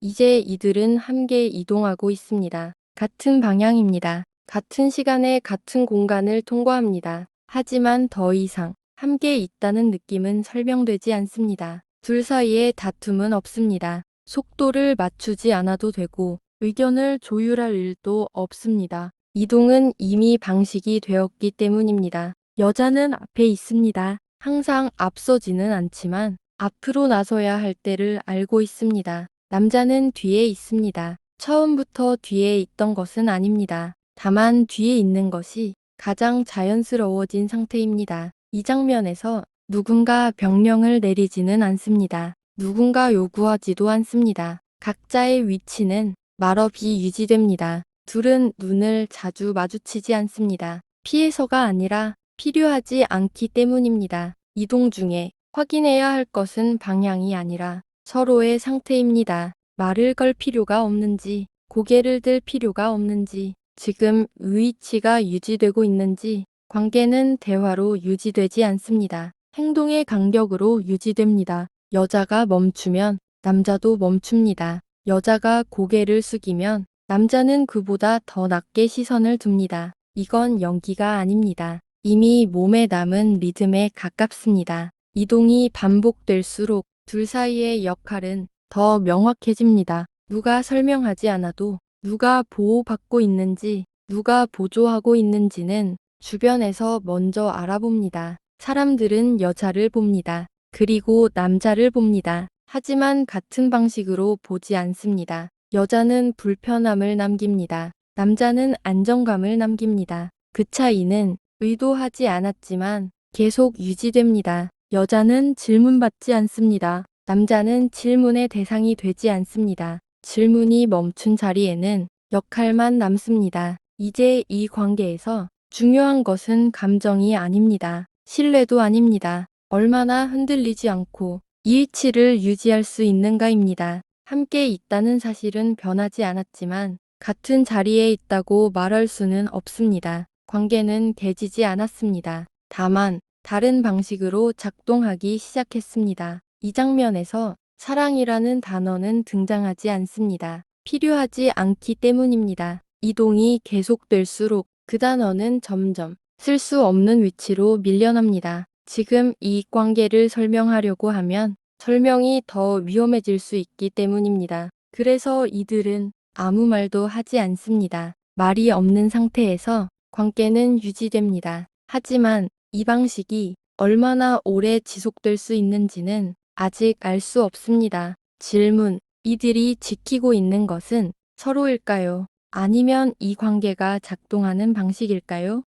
이제 이들은 함께 이동하고 있습니다. 같은 방향입니다. 같은 시간에 같은 공간을 통과합니다. 하지만 더 이상 함께 있다는 느낌은 설명되지 않습니다. 둘 사이에 다툼은 없습니다. 속도를 맞추지 않아도 되고 의견을 조율할 일도 없습니다. 이동은 이미 방식이 되었기 때문입니다. 여자는 앞에 있습니다. 항상 앞서지는 않지만 앞으로 나서야 할 때를 알고 있습니다. 남자는 뒤에 있습니다. 처음부터 뒤에 있던 것은 아닙니다. 다만 뒤에 있는 것이 가장 자연스러워진 상태입니다. 이 장면에서 누군가 명령을 내리지는 않습니다. 누군가 요구하지도 않습니다. 각자의 위치는 말없이 유지됩니다. 둘은 눈을 자주 마주치지 않습니다. 피해서가 아니라 필요하지 않기 때문입니다. 이동 중에 확인해야 할 것은 방향이 아니라 서로의 상태입니다. 말을 걸 필요가 없는지, 고개를 들 필요가 없는지, 지금 위치가 유지되고 있는지, 관계는 대화로 유지되지 않습니다. 행동의 간격으로 유지됩니다. 여자가 멈추면 남자도 멈춥니다. 여자가 고개를 숙이면 남자는 그보다 더 낮게 시선을 둡니다. 이건 연기가 아닙니다. 이미 몸에 남은 리듬에 가깝습니다. 이동이 반복될수록 둘 사이의 역할은 더 명확해집니다. 누가 설명하지 않아도 누가 보호받고 있는지, 누가 보조하고 있는지는 주변에서 먼저 알아봅니다. 사람들은 여자를 봅니다. 그리고 남자를 봅니다. 하지만 같은 방식으로 보지 않습니다. 여자는 불편함을 남깁니다. 남자는 안정감을 남깁니다. 그 차이는 의도하지 않았지만 계속 유지됩니다. 여자는 질문받지 않습니다. 남자는 질문의 대상이 되지 않습니다. 질문이 멈춘 자리에는 역할만 남습니다. 이제 이 관계에서 중요한 것은 감정이 아닙니다. 신뢰도 아닙니다. 얼마나 흔들리지 않고 이해치를 유지할 수 있는가입니다. 함께 있다는 사실은 변하지 않았지만 같은 자리에 있다고 말할 수는 없습니다. 관계는 깨지지 않았습니다. 다만 다른 방식으로 작동하기 시작했습니다. 이 장면에서 사랑이라는 단어는 등장하지 않습니다. 필요하지 않기 때문입니다. 이동이 계속될수록 그 단어는 점점 쓸 수 없는 위치로 밀려납니다. 지금 이 관계를 설명하려고 하면 설명이 더 위험해질 수 있기 때문입니다. 그래서 이들은 아무 말도 하지 않습니다. 말이 없는 상태에서 관계는 유지됩니다. 하지만 이 방식이 얼마나 오래 지속될 수 있는지는 아직 알 수 없습니다. 질문, 이들이 지키고 있는 것은 서로일까요? 아니면 이 관계가 작동하는 방식일까요?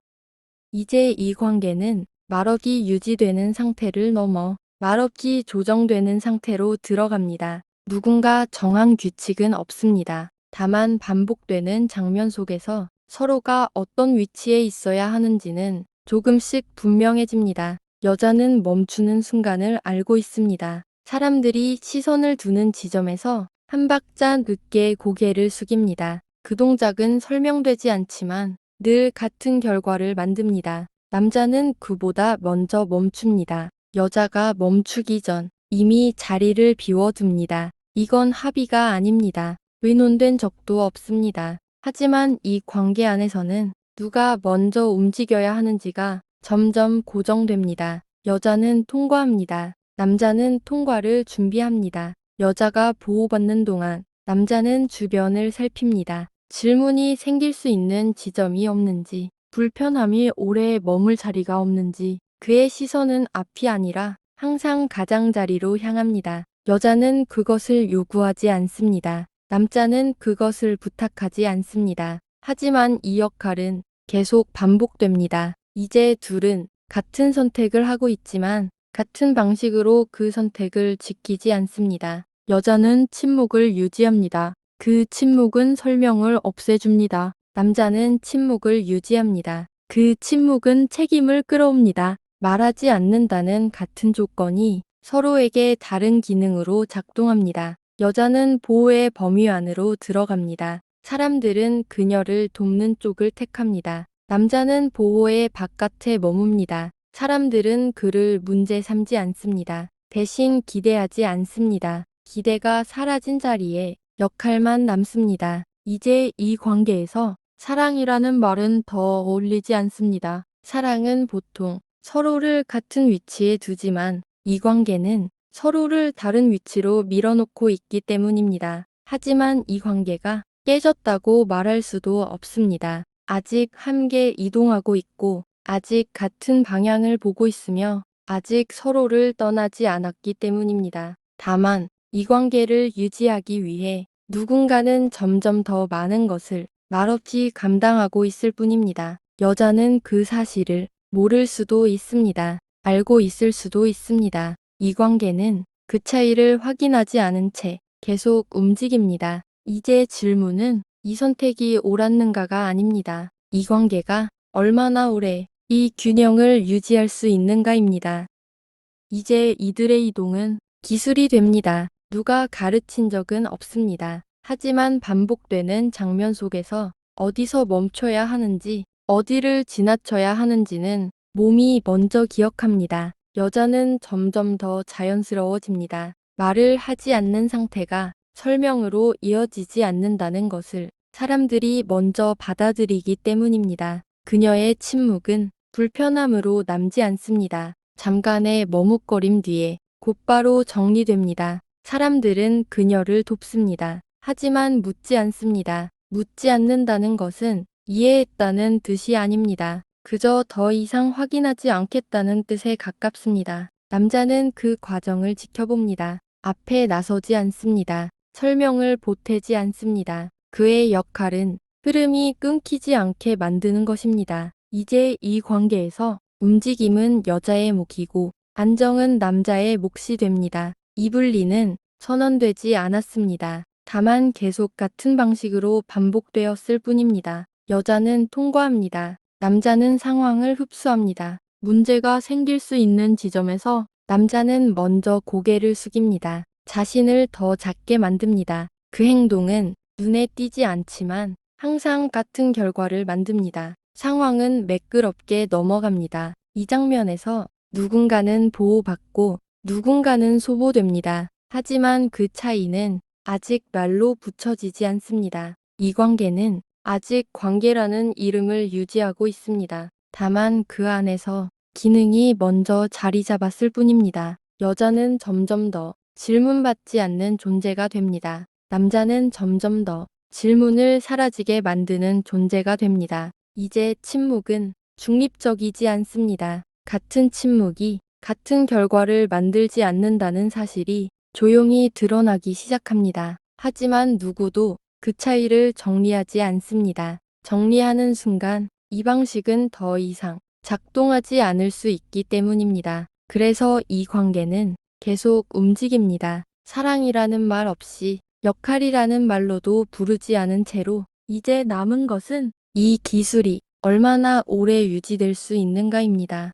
이제 이 관계는 말없이 유지되는 상태를 넘어 말없이 조정되는 상태로 들어갑니다. 누군가 정한 규칙은 없습니다. 다만 반복되는 장면 속에서 서로가 어떤 위치에 있어야 하는지는 조금씩 분명해집니다. 여자는 멈추는 순간을 알고 있습니다. 사람들이 시선을 두는 지점에서 한 박자 늦게 고개를 숙입니다. 그 동작은 설명되지 않지만 늘 같은 결과를 만듭니다. 남자는 그보다 먼저 멈춥니다. 여자가 멈추기 전 이미 자리를 비워둡니다. 이건 합의가 아닙니다. 의논된 적도 없습니다. 하지만 이 관계 안에서는 누가 먼저 움직여야 하는지가 점점 고정됩니다. 여자는 통과합니다. 남자는 통과를 준비합니다. 여자가 보호받는 동안 남자는 주변을 살핍니다. 질문이 생길 수 있는 지점이 없는지, 불편함이 오래 머물 자리가 없는지, 그의 시선은 앞이 아니라 항상 가장자리로 향합니다. 여자는 그것을 요구하지 않습니다. 남자는 그것을 부탁하지 않습니다. 하지만 이 역할은 계속 반복됩니다. 이제 둘은 같은 선택을 하고 있지만 같은 방식으로 그 선택을 지키지 않습니다. 여자는 침묵을 유지합니다. 그 침묵은 설명을 없애줍니다. 남자는 침묵을 유지합니다. 그 침묵은 책임을 끌어옵니다. 말하지 않는다는 같은 조건이 서로에게 다른 기능으로 작동합니다. 여자는 보호의 범위 안으로 들어갑니다. 사람들은 그녀를 돕는 쪽을 택합니다. 남자는 보호의 바깥에 머뭅니다. 사람들은 그를 문제 삼지 않습니다. 대신 기대하지 않습니다. 기대가 사라진 자리에 역할만 남습니다. 이제 이 관계에서 사랑이라는 말은 더 어울리지 않습니다. 사랑은 보통 서로를 같은 위치에 두지만 이 관계는 서로를 다른 위치로 밀어놓고 있기 때문입니다. 하지만 이 관계가 깨졌다고 말할 수도 없습니다. 아직 함께 이동하고 있고, 아직 같은 방향을 보고 있으며, 아직 서로를 떠나지 않았기 때문입니다. 다만 이 관계를 유지하기 위해 누군가는 점점 더 많은 것을 말없이 감당하고 있을 뿐입니다. 여자는 그 사실을 모를 수도 있습니다. 알고 있을 수도 있습니다. 이 관계는 그 차이를 확인하지 않은 채 계속 움직입니다. 이제 질문은 이 선택이 옳았는가가 아닙니다. 이 관계가 얼마나 오래 이 균형을 유지할 수 있는가입니다. 이제 이들의 이동은 기술이 됩니다. 누가 가르친 적은 없습니다. 하지만 반복되는 장면 속에서 어디서 멈춰야 하는지, 어디를 지나쳐야 하는지는 몸이 먼저 기억합니다. 여자는 점점 더 자연스러워집니다. 말을 하지 않는 상태가 설명으로 이어지지 않는다는 것을 사람들이 먼저 받아들이기 때문입니다. 그녀의 침묵은 불편함으로 남지 않습니다. 잠깐의 머뭇거림 뒤에 곧바로 정리됩니다. 사람들은 그녀를 돕습니다. 하지만 묻지 않습니다. 묻지 않는다는 것은 이해했다는 뜻이 아닙니다. 그저 더 이상 확인하지 않겠다는 뜻에 가깝습니다. 남자는 그 과정을 지켜봅니다. 앞에 나서지 않습니다. 설명을 보태지 않습니다. 그의 역할은 흐름이 끊기지 않게 만드는 것입니다. 이제 이 관계에서 움직임은 여자의 몫이고 안정은 남자의 몫이 됩니다. 이 분리는 선언되지 않았습니다. 다만 계속 같은 방식으로 반복되었을 뿐입니다. 여자는 통과합니다. 남자는 상황을 흡수합니다. 문제가 생길 수 있는 지점에서 남자는 먼저 고개를 숙입니다. 자신을 더 작게 만듭니다. 그 행동은 눈에 띄지 않지만 항상 같은 결과를 만듭니다. 상황은 매끄럽게 넘어갑니다. 이 장면에서 누군가는 보호받고 누군가는 소모됩니다. 하지만 그 차이는 아직 말로 붙여지지 않습니다. 이 관계는 아직 관계라는 이름을 유지하고 있습니다. 다만 그 안에서 기능이 먼저 자리 잡았을 뿐입니다. 여자는 점점 더 질문받지 않는 존재가 됩니다. 남자는 점점 더 질문을 사라지게 만드는 존재가 됩니다. 이제 침묵은 중립적이지 않습니다. 같은 침묵이 같은 결과를 만들지 않는다는 사실이 조용히 드러나기 시작합니다. 하지만 누구도 그 차이를 정리하지 않습니다. 정리하는 순간 이 방식은 더 이상 작동하지 않을 수 있기 때문입니다. 그래서 이 관계는 계속 움직입니다. 사랑이라는 말 없이 역할이라는 말로도 부르지 않은 채로 이제 남은 것은 이 기술이 얼마나 오래 유지될 수 있는가입니다.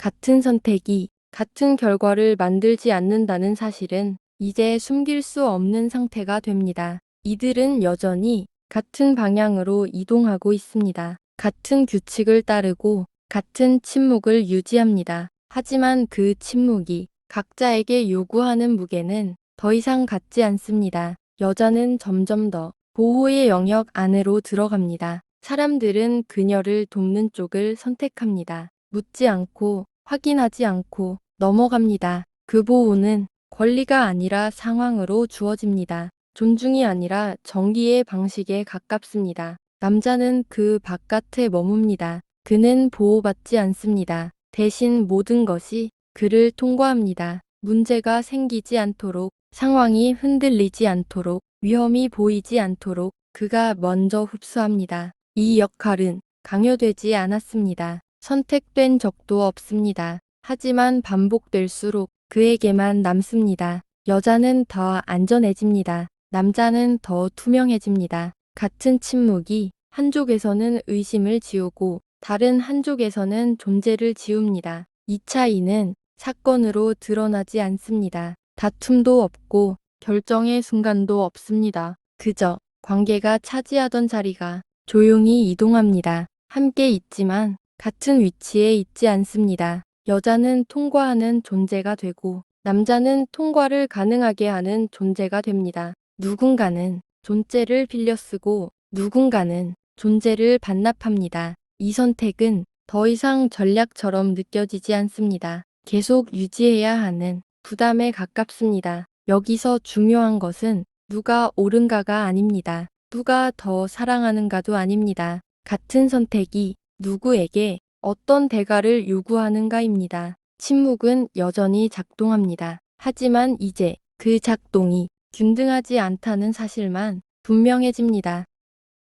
같은 선택이 같은 결과를 만들지 않는다는 사실은 이제 숨길 수 없는 상태가 됩니다. 이들은 여전히 같은 방향으로 이동하고 있습니다. 같은 규칙을 따르고 같은 침묵을 유지합니다. 하지만 그 침묵이 각자에게 요구하는 무게는 더 이상 같지 않습니다. 여자는 점점 더 보호의 영역 안으로 들어갑니다. 사람들은 그녀를 돕는 쪽을 선택합니다. 묻지 않고 확인하지 않고 넘어갑니다. 그 보호는 권리가 아니라 상황으로 주어집니다. 존중이 아니라 정의의 방식에 가깝습니다. 남자는 그 바깥에 머뭅니다. 그는 보호받지 않습니다. 대신 모든 것이 그를 통과합니다. 문제가 생기지 않도록, 상황이 흔들리지 않도록, 위험이 보이지 않도록 그가 먼저 흡수합니다. 이 역할은 강요되지 않았습니다. 선택된 적도 없습니다. 하지만 반복될수록 그에게만 남습니다. 여자는 더 안전해집니다. 남자는 더 투명해집니다. 같은 침묵이 한쪽에서는 의심을 지우고 다른 한쪽에서는 존재를 지웁니다. 이 차이는 사건으로 드러나지 않습니다. 다툼도 없고 결정의 순간도 없습니다. 그저 관계가 차지하던 자리가 조용히 이동합니다. 함께 있지만 같은 위치에 있지 않습니다. 여자는 통과하는 존재가 되고 남자는 통과를 가능하게 하는 존재가 됩니다. 누군가는 존재를 빌려 쓰고 누군가는 존재를 반납합니다. 이 선택은 더 이상 전략처럼 느껴지지 않습니다. 계속 유지해야 하는 부담에 가깝습니다. 여기서 중요한 것은 누가 옳은가가 아닙니다. 누가 더 사랑하는가도 아닙니다. 같은 선택이 누구에게 어떤 대가를 요구하는가입니다. 침묵은 여전히 작동합니다. 하지만 이제 그 작동이 균등하지 않다는 사실만 분명해집니다.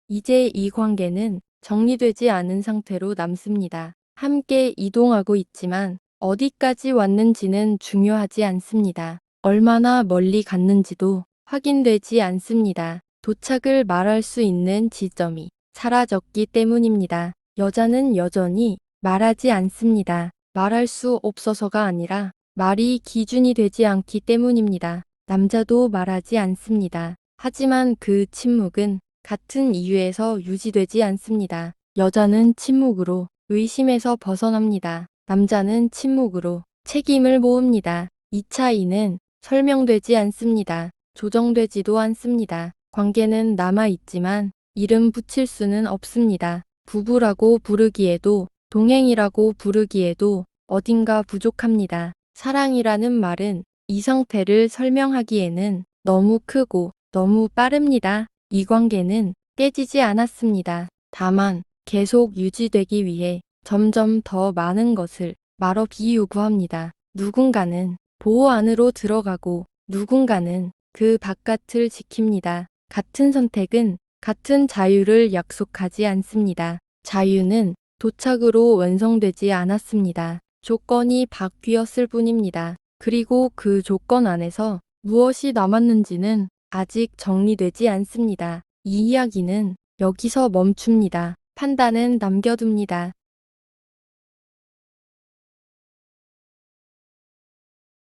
이제 이 관계는 정리되지 않은 상태로 남습니다. 함께 이동하고 있지만 어디까지 왔는지는 중요하지 않습니다. 얼마나 멀리 갔는지도 확인되지 않습니다. 도착을 말할 수 있는 지점이 사라졌기 때문입니다. 여자는 여전히 말하지 않습니다. 말할 수 없어서가 아니라 말이 기준이 되지 않기 때문입니다. 남자도 말하지 않습니다. 하지만 그 침묵은 같은 이유에서 유지되지 않습니다. 여자는 침묵으로 의심에서 벗어납니다. 남자는 침묵으로 책임을 모읍니다. 이 차이는 설명되지 않습니다. 조정되지도 않습니다. 관계는 남아있지만 이름 붙일 수는 없습니다. 부부라고 부르기에도 동행이라고 부르기에도 어딘가 부족합니다. 사랑이라는 말은 이 상태를 설명하기에는 너무 크고 너무 빠릅니다. 이 관계는 깨지지 않았습니다. 다만 계속 유지되기 위해 점점 더 많은 것을 말없이 요구합니다. 누군가는 보호 안으로 들어가고 누군가는 그 바깥을 지킵니다. 같은 선택은 같은 자유를 약속하지 않습니다. 자유는 도착으로 완성되지 않았습니다. 조건이 바뀌었을 뿐입니다. 그리고 그 조건 안에서 무엇이 남았는지는 아직 정리되지 않습니다. 이 이야기는 여기서 멈춥니다. 판단은 남겨둡니다.